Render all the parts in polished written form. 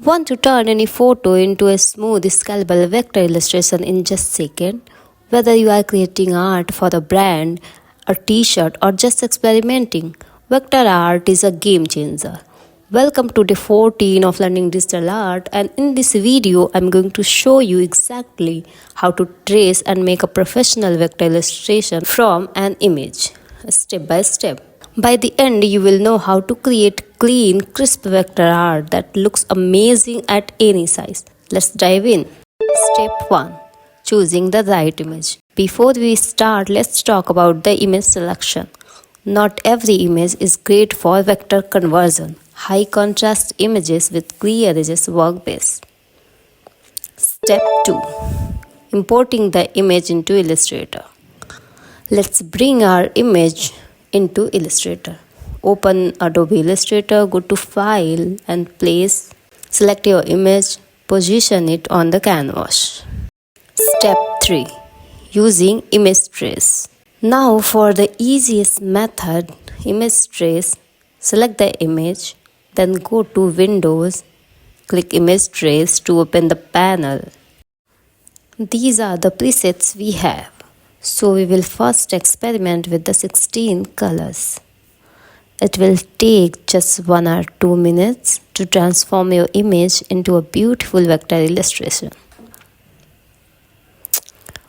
Want to turn any photo into a smooth, scalable vector illustration in just seconds? Whether you are creating art for a brand, a t-shirt, or just experimenting, vector art is a game changer. Welcome to day 14 of learning digital art, and in this video I'm going to show you exactly how to trace and make a professional vector illustration from an image, step by step. By the end, you will know how to create clean, crisp vector art that looks amazing at any size. Let's dive in. Step 1. Choosing the right image. Before we start, let's talk about the image selection. Not every image is great for vector conversion. High contrast images with clear edges work best. Step 2. Importing the image into Illustrator. Let's bring our image into Illustrator. Open Adobe Illustrator, go to File and Place. Select your image, position it on the canvas. Step 3. Using Image Trace. Now for the easiest method, Image Trace, select the image, then go to Windows, click Image Trace to open the panel. These are the presets we have. So we will first experiment with the 16 colors. It will take just 1 or 2 minutes to transform your image into a beautiful vector illustration.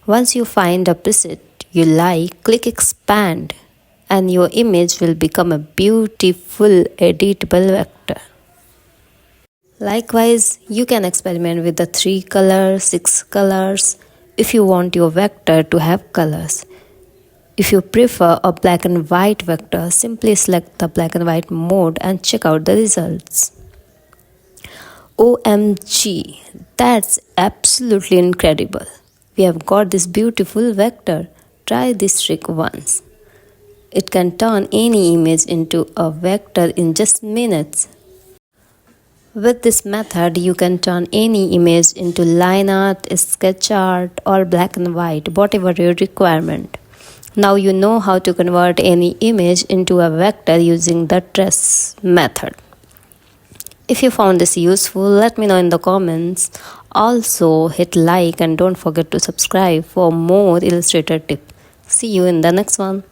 Once you find a preset you like, click expand and your image will become a beautiful editable vector. Likewise, you can experiment with the 3 colors, 6 colors, if you want your vector to have colors. If you prefer a black and white vector, simply select the black and white mode and check out the results. OMG, that's absolutely incredible. We have got this beautiful vector. Try this trick once. It can turn any image into a vector in just minutes. With this method, you can turn any image into line art, sketch art, or black and white, whatever your requirement. Now you know how to convert any image into a vector using the trace method. If you found this useful, let me know in the comments. Also, hit like and don't forget to subscribe for more Illustrator tips. See you in the next one.